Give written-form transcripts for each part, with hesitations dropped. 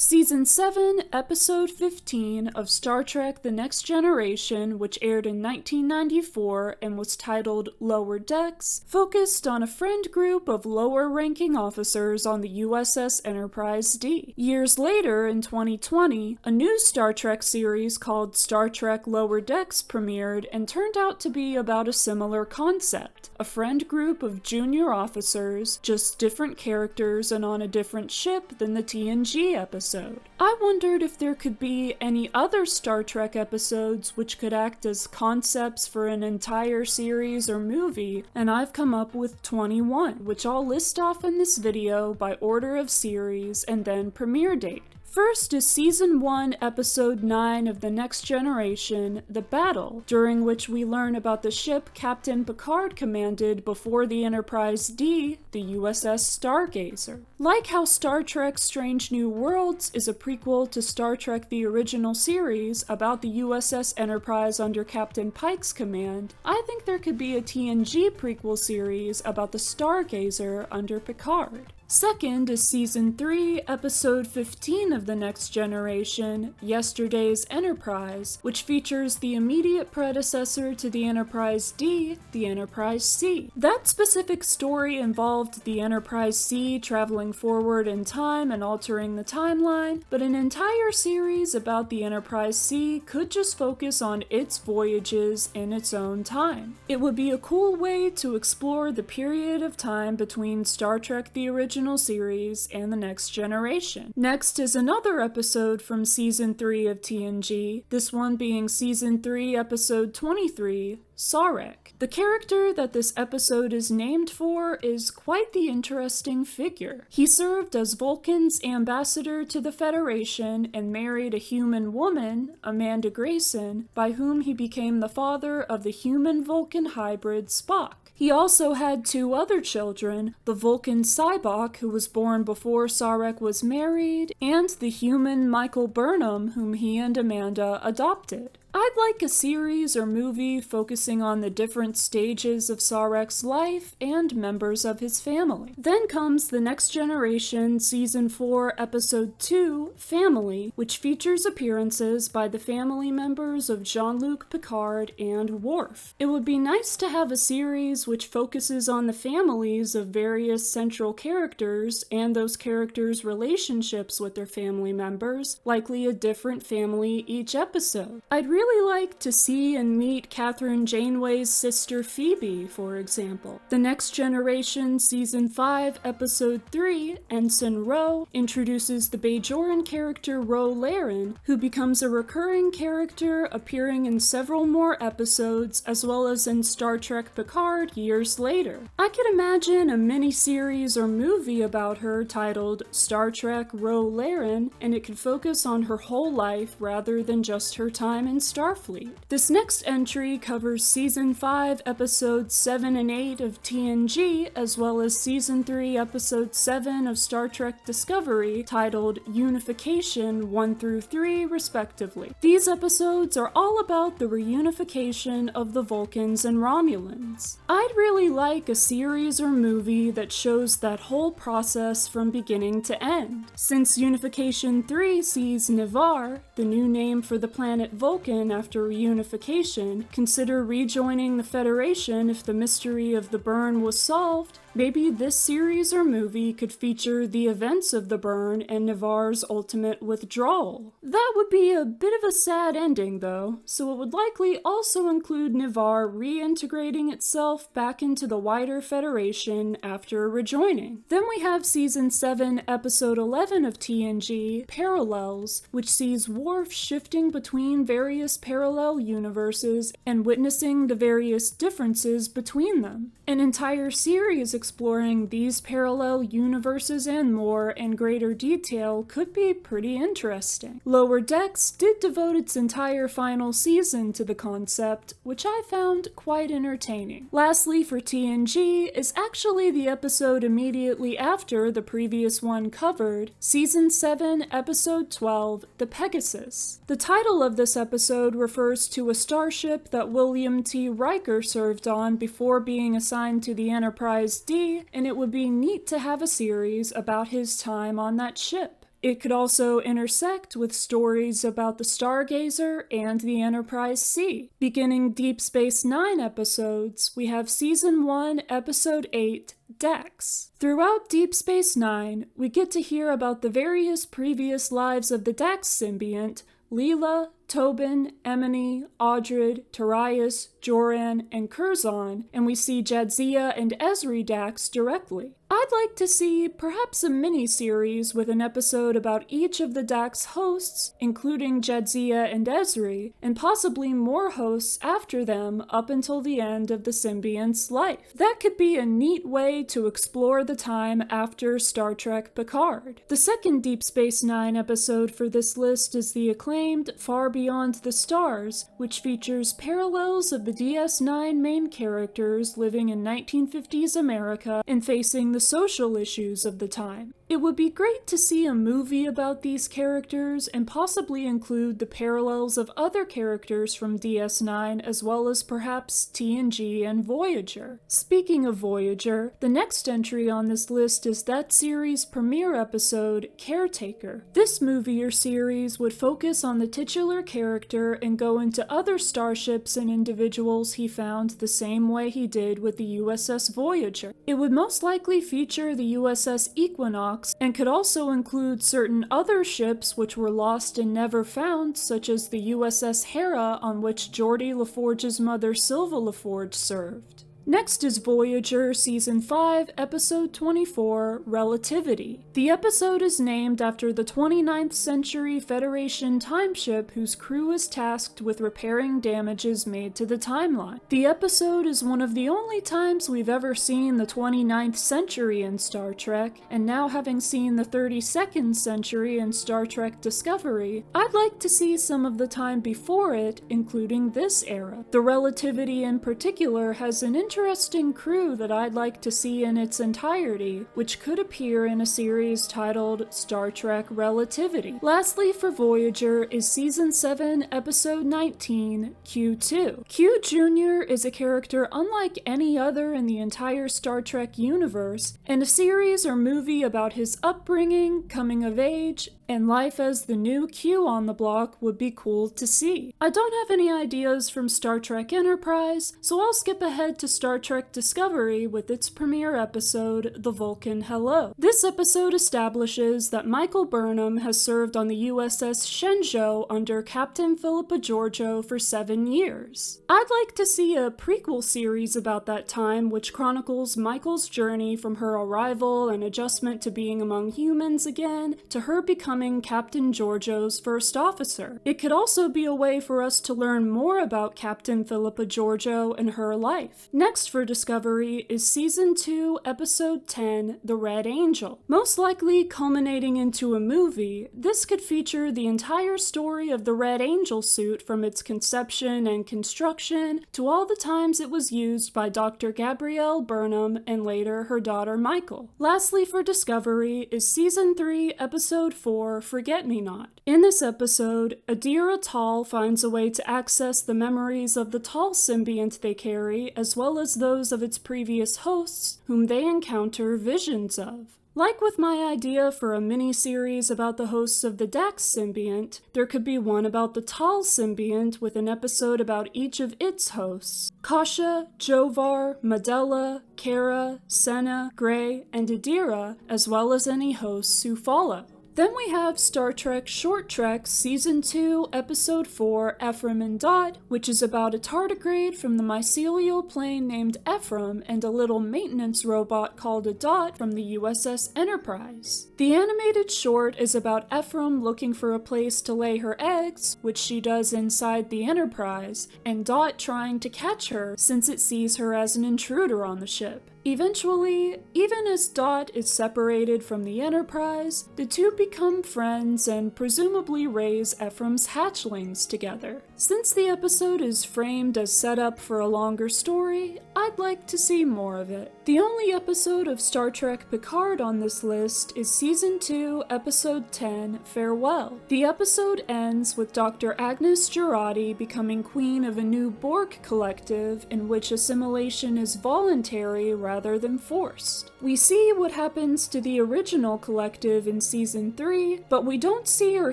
Season 7, Episode 15 of Star Trek The Next Generation, which aired in 1994 and was titled Lower Decks, focused on a friend group of lower-ranking officers on the USS Enterprise D. Years later, in 2020, a new Star Trek series called Star Trek Lower Decks premiered and turned out to be about a similar concept. A friend group of junior officers, just different characters and on a different ship than the TNG episode. I wondered if there could be any other Star Trek episodes which could act as concepts for an entire series or movie, and I've come up with 21, which I'll list off in this video by order of series and then premiere date. First is Season 1, Episode 9 of The Next Generation, The Battle, during which we learn about the ship Captain Picard commanded before the Enterprise D, the USS Stargazer. Like how Star Trek Strange New Worlds is a prequel to Star Trek the original series about the USS Enterprise under Captain Pike's command, I think there could be a TNG prequel series about the Stargazer under Picard. Second is Season 3, Episode 15 of The Next Generation, Yesterday's Enterprise, which features the immediate predecessor to the Enterprise D, the Enterprise C. That specific story involved the Enterprise C traveling forward in time and altering the timeline, but an entire series about the Enterprise C could just focus on its voyages in its own time. It would be a cool way to explore the period of time between Star Trek the original series and The Next Generation. Next is another episode from Season 3 of TNG, this one being Season 3, Episode 23, Sarek. The character that this episode is named for is quite the interesting figure. He served as Vulcan's ambassador to the Federation and married a human woman, Amanda Grayson, by whom he became the father of the human-Vulcan hybrid Spock. He also had two other children, the Vulcan Sybok, who was born before Sarek was married, and the human Michael Burnham, whom he and Amanda adopted. I'd like a series or movie focusing on the different stages of Sarek's life and members of his family. Then comes The Next Generation Season 4, Episode 2, Family, which features appearances by the family members of Jean-Luc Picard and Worf. It would be nice to have a series which focuses on the families of various central characters and those characters' relationships with their family members, likely a different family each episode. I'd really like to see and meet Catherine Janeway's sister Phoebe, for example. The Next Generation Season 5, Episode 3, Ensign Ro, introduces the Bajoran character Ro Laren, who becomes a recurring character appearing in several more episodes, as well as in Star Trek Picard years later. I could imagine a mini-series or movie about her titled Star Trek Ro Laren, and it could focus on her whole life rather than just her time in Starfleet. This next entry covers Season 5, Episodes 7 and 8 of TNG, as well as Season 3, Episode 7 of Star Trek Discovery, titled Unification 1 through 3, respectively. These episodes are all about the reunification of the Vulcans and Romulans. I'd really like a series or movie that shows that whole process from beginning to end. Since Unification 3 sees Ni'Var, the new name for the planet Vulcan after reunification, consider rejoining the Federation if the mystery of the burn was solved, maybe this series or movie could feature the events of the burn and Ni'Var's ultimate withdrawal. That would be a bit of a sad ending though, so it would likely also include Ni'Var reintegrating itself back into the wider Federation after rejoining. Then we have Season 7, Episode 11 of TNG, Parallels, which sees Worf shifting between various parallel universes and witnessing the various differences between them. An entire series exploring these parallel universes and more in greater detail could be pretty interesting. Lower Decks did devote its entire final season to the concept, which I found quite entertaining. Lastly, for TNG is actually the episode immediately after the previous one covered, Season 7, Episode 12, The Pegasus. The title of this episode refers to a starship that William T. Riker served on before being assigned to the Enterprise D, and it would be neat to have a series about his time on that ship. It could also intersect with stories about the Stargazer and the Enterprise C. Beginning Deep Space Nine episodes, we have Season 1, Episode 8, Dax. Throughout Deep Space Nine, we get to hear about the various previous lives of the Dax symbiont, Leela, Tobin, Emily, Audrid, Tarius, Joran, and Curzon, and we see Jadzia and Ezri Dax directly. I'd like to see perhaps a mini-series with an episode about each of the Dax hosts, including Jadzia and Ezri, and possibly more hosts after them up until the end of the symbiont's life. That could be a neat way to explore the time after Star Trek Picard. The second Deep Space Nine episode for this list is the acclaimed Far Beyond the Stars, which features parallels of the DS9 main characters living in 1950s America and facing the social issues of the time. It would be great to see a movie about these characters and possibly include the parallels of other characters from DS9 as well as perhaps TNG and Voyager. Speaking of Voyager, the next entry on this list is that series' premiere episode, Caretaker. This movie or series would focus on the titular character and go into other starships and individuals he found the same way he did with the USS Voyager. It would most likely feature the USS Equinox and could also include certain other ships which were lost and never found, such as the USS Hera, on which Geordi LaForge's mother Silva LaForge served. Next is Voyager Season 5, Episode 24, Relativity. The episode is named after the 29th century Federation timeship whose crew is tasked with repairing damages made to the timeline. The episode is one of the only times we've ever seen the 29th century in Star Trek, and now having seen the 32nd century in Star Trek Discovery, I'd like to see some of the time before it, including this era. The Relativity in particular has an interesting crew that I'd like to see in its entirety, which could appear in a series titled Star Trek Relativity. Lastly, for Voyager is Season 7, Episode 19, Q2. Q Jr. is a character unlike any other in the entire Star Trek universe, and a series or movie about his upbringing, coming of age, and life as the new Q on the block would be cool to see. I don't have any ideas from Star Trek Enterprise, so I'll skip ahead to Star Trek Discovery with its premiere episode, The Vulcan Hello. This episode establishes that Michael Burnham has served on the USS Shenzhou under Captain Philippa Georgiou for 7 years. I'd like to see a prequel series about that time which chronicles Michael's journey from her arrival and adjustment to being among humans again, to her becoming Captain Georgiou's first officer. It could also be a way for us to learn more about Captain Philippa Georgiou and her life. Next for Discovery is Season 2, Episode 10, The Red Angel. Most likely culminating into a movie, this could feature the entire story of the Red Angel suit from its conception and construction to all the times it was used by Dr. Gabrielle Burnham and later her daughter Michael. Lastly for Discovery is Season 3, Episode 4, Forget-Me-Not. In this episode, Adira Tal finds a way to access the memories of the Tal symbiont they carry, as well as those of its previous hosts, whom they encounter visions of. Like with my idea for a mini-series about the hosts of the Dax symbiont, there could be one about the Tal symbiont with an episode about each of its hosts. Kasha, Jovar, Madella, Kara, Senna, Gray, and Adira, as well as any hosts who follow. Then we have Star Trek Short Trek Season 2, Episode 4, Ephraim and Dot, which is about a tardigrade from the mycelial plane named Ephraim and a little maintenance robot called a Dot from the USS Enterprise. The animated short is about Ephraim looking for a place to lay her eggs, which she does inside the Enterprise, and Dot trying to catch her since it sees her as an intruder on the ship. Eventually, even as Dot is separated from the Enterprise, the two become friends and presumably raise Ephraim's hatchlings together. Since the episode is framed as setup for a longer story, I'd like to see more of it. The only episode of Star Trek Picard on this list is Season 2, Episode 10, Farewell. The episode ends with Dr. Agnes Jurati becoming queen of a new Borg collective in which assimilation is voluntary rather rather than forced. We see what happens to the original collective in season 3, but we don't see or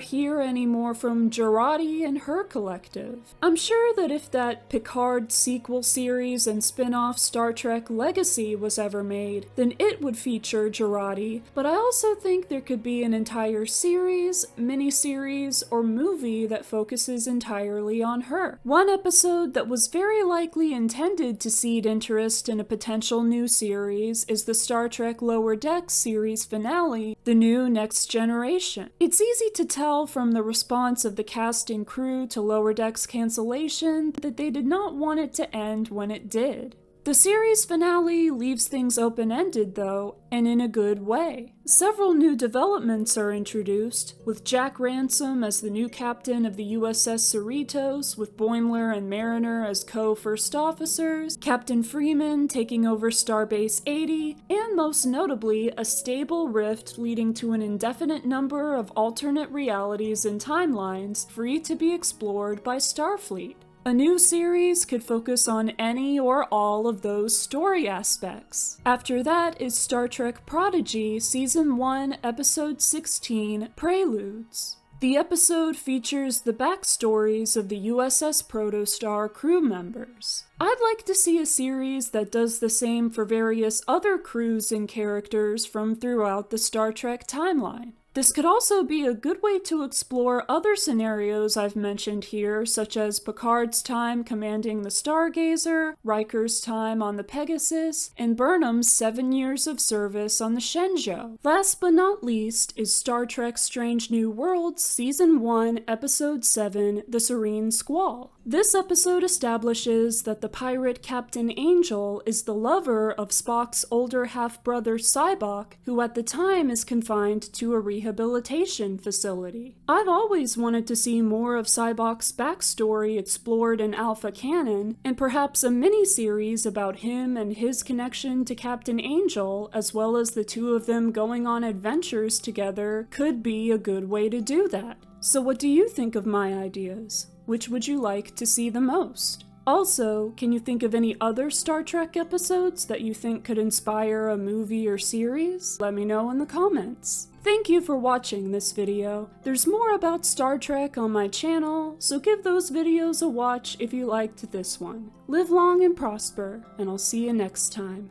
hear any more from Jurati and her collective. I'm sure that if that Picard sequel series and spin-off Star Trek Legacy was ever made, then it would feature Jurati, but I also think there could be an entire series, miniseries, or movie that focuses entirely on her. One episode that was very likely intended to seed interest in a potential new series is the Star Trek Lower Decks series finale, The New Next Generation. It's easy to tell from the response of the cast and crew to Lower Decks' cancellation that they did not want it to end when it did. The series finale leaves things open-ended though, and in a good way. Several new developments are introduced, with Jack Ransom as the new captain of the USS Cerritos, with Boimler and Mariner as co-first officers, Captain Freeman taking over Starbase 80, and most notably, a stable rift leading to an indefinite number of alternate realities and timelines free to be explored by Starfleet. A new series could focus on any or all of those story aspects. After that is Star Trek Prodigy Season 1, Episode 16, Preludes. The episode features the backstories of the USS Protostar crew members. I'd like to see a series that does the same for various other crews and characters from throughout the Star Trek timeline. This could also be a good way to explore other scenarios I've mentioned here, such as Picard's time commanding the Stargazer, Riker's time on the Pegasus, and Burnham's 7 years of service on the Shenzhou. Last but not least is Star Trek Strange New Worlds Season 1, Episode 7, The Serene Squall. This episode establishes that the pirate Captain Angel is the lover of Spock's older half-brother Sybok, who at the time is confined to a rehabilitation facility. I've always wanted to see more of Sybok's backstory explored in Alpha Canon, and perhaps a mini-series about him and his connection to Captain Angel, as well as the two of them going on adventures together, could be a good way to do that. So what do you think of my ideas? Which would you like to see the most? Also, can you think of any other Star Trek episodes that you think could inspire a movie or series? Let me know in the comments. Thank you for watching this video. There's more about Star Trek on my channel, so give those videos a watch if you liked this one. Live long and prosper, and I'll see you next time.